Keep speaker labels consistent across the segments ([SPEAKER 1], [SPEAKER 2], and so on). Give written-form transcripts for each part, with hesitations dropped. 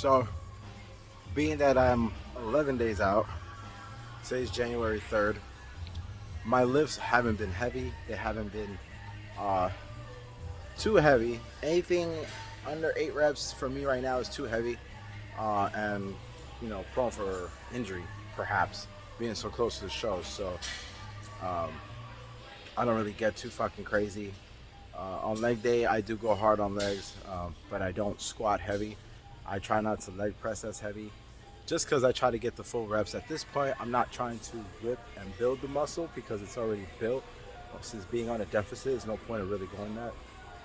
[SPEAKER 1] So, being that I'm 11 days out, today's January 3rd, my lifts haven't been heavy. They haven't been uh, too heavy. Anything under 8 reps for me right now is too heavy, and prone for injury, perhaps, being so close to the show. So, um, I don't really get too fucking crazy. On leg day, I do go hard on legs, but I don't squat heavy. I try not to leg press as heavy, just because I try to get the full reps. At this point, I'm not trying to rip and build the muscle because it's already built. Since being on a deficit, there's no point of really going that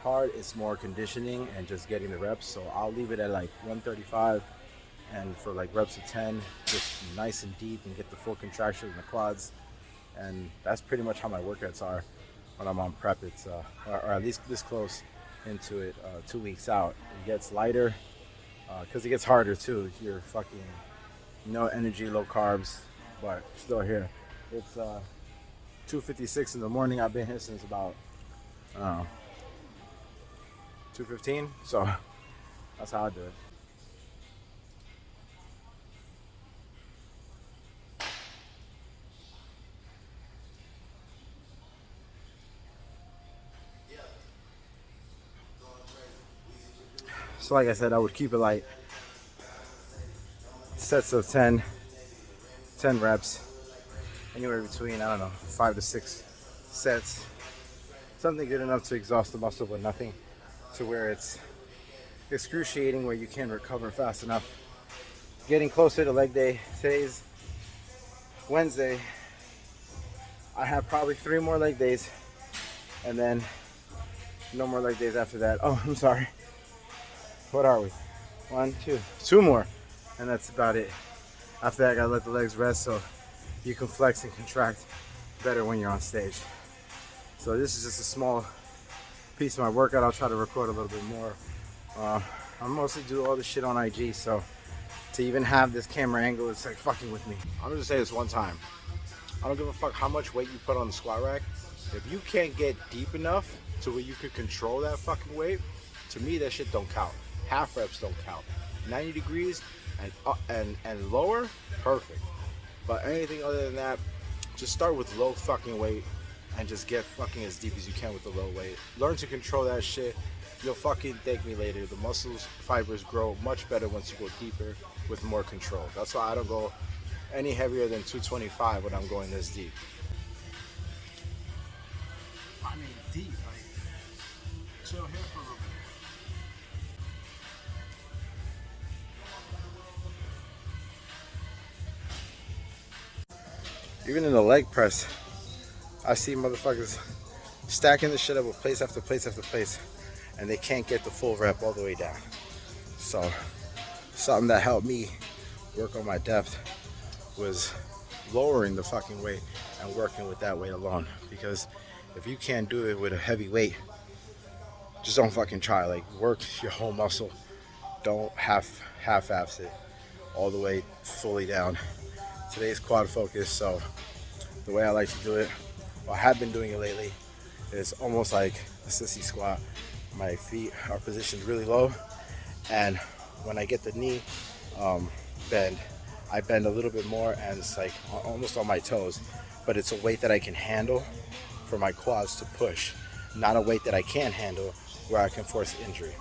[SPEAKER 1] hard. It's more conditioning and just getting the reps. So I'll leave it at like 135, and for like reps of 10, just nice and deep and get the full contraction in the quads. And that's pretty much how my workouts are when I'm on prep. It's or at least this close into it, 2 weeks out. It gets lighter because it gets harder too. You're fucking no energy, low carbs, but still here. It's 2:56 in the morning. I've been here since about 2:15. So that's how I do it. So like I said, I would keep it light. Sets of 10 reps, anywhere between, I don't know, 5 to 6 sets. Something good enough to exhaust the muscle, but nothing to where it's excruciating, where you can't recover fast enough. Getting closer to leg day. Today's Wednesday. I have probably 3 more leg days, and then no more leg days after that. Oh, I'm sorry. What are we? 1, 2, 2 more, and that's about it. After that, I gotta let the legs rest so you can flex and contract better when you're on stage. So this is just a small piece of my workout. I'll try to record a little bit more. I mostly do all this shit on IG, so to even have this camera angle, it's like fucking with me. I'm gonna say this one time. I don't give a fuck how much weight you put on the squat rack. If you can't get deep enough to where you can control that fucking weight, to me that shit don't count. Half reps don't count. 90 degrees and lower, perfect. But anything other than that, just start with low fucking weight and just get fucking as deep as you can with the low weight. Learn to control that shit. You'll fucking thank me later. The muscles fibers grow much better once you go deeper with more control. That's why I don't go any heavier than 225 when I'm going this deep. I mean deep, like chill here for a little bit. Even in the leg press, I see motherfuckers stacking the shit up with place after place after place, and they can't get the full rep all the way down. So something that helped me work on my depth was lowering the fucking weight and working with that weight alone. Because if you can't do it with a heavy weight, just don't fucking try. Like, work your whole muscle. Don't half-ass it all the way fully down. Today's quad focus, so the way I like to do it, well, I have been doing it lately, is almost like a sissy squat. My feet are positioned really low, and when I get the knee bend, I bend a little bit more, and it's like almost on my toes, but it's a weight that I can handle for my quads to push, not a weight that I can't handle where I can force injury.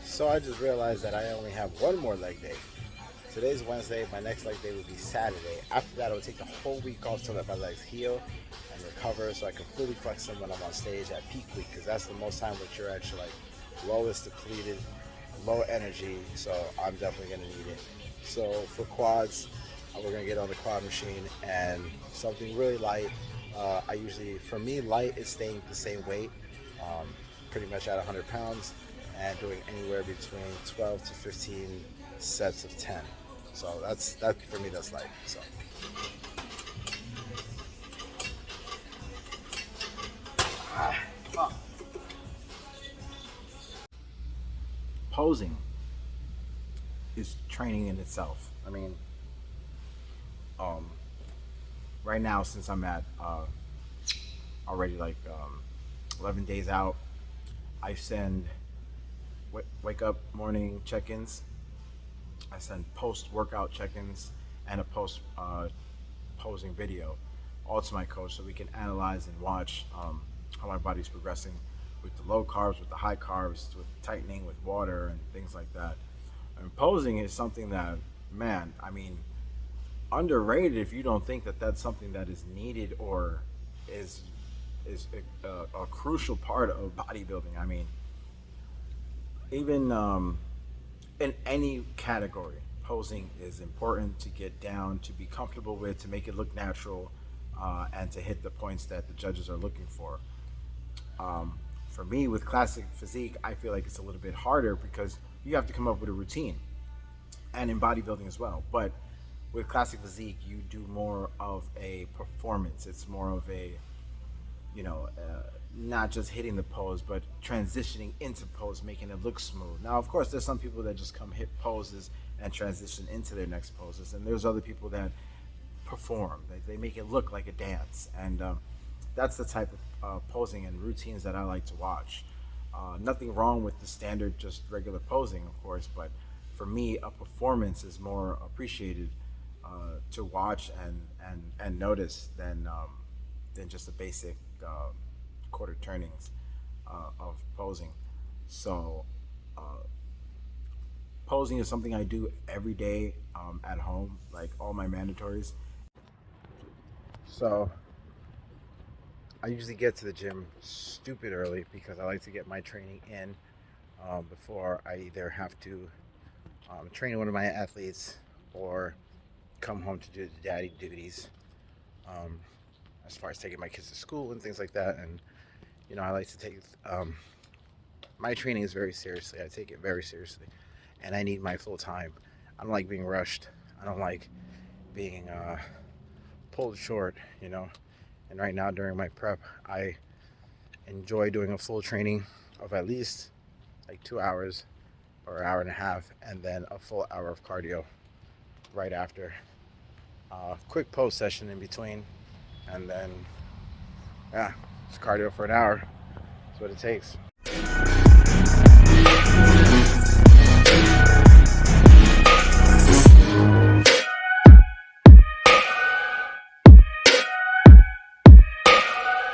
[SPEAKER 1] So I just realized that I only have 1 more leg day. Today's Wednesday, my next leg day will be Saturday. After that, I will take the whole week off to let my legs heal and recover so I can fully flex them when I'm on stage at peak week, because that's the most time that you're actually like lowest depleted, low energy, so I'm definitely gonna need it. So for quads, we're gonna get on the quad machine and something really light. I usually, for me, light is staying the same weight, pretty much at 100 pounds, and doing anywhere between 12 to 15 sets of 10. So that for me, that's light. So. posing is training in itself. I mean, um, right now, since I'm at already like 11 days out, I send wake up morning check-ins. I send post workout check-ins and a post posing video, all to my coach, so we can analyze and watch how my body's progressing with the low carbs, with the high carbs, with tightening, with water, and things like that. And posing is something that, man, I mean, underrated if you don't think that that's something that is needed or is a crucial part of bodybuilding. I mean, even in any category, posing is important to get down, to be comfortable with, to make it look natural, and to hit the points that the judges are looking for. For me, with classic physique, I feel like it's a little bit harder because you have to come up with a routine, and in bodybuilding as well. But with classic physique, you do more of a performance. It's more of a, not just hitting the pose, but transitioning into pose, making it look smooth. Now, of course, there's some people that just come hit poses and transition into their next poses, and there's other people that perform. They make it look like a dance, and that's the type of posing and routines that I like to watch. Nothing wrong with the standard, just regular posing, of course, but for me, a performance is more appreciated to watch and notice than just the basic quarter turnings of posing. So, uh, posing is something I do every day at home, like all my mandatories. So, I usually get to the gym stupid early because I like to get my training in before I either have to train one of my athletes or come home to do the daddy duties, um, as far as taking my kids to school and things like that. And I like to take my training is very seriously. I take it very seriously, and I need my full time. I don't like being rushed. I don't like being pulled short. And right now during my prep, I enjoy doing a full training of at least like 2 hours or an hour and a half, and then a full hour of cardio right after. Quick post session in between, and then yeah, it's cardio for an hour. That's what it takes.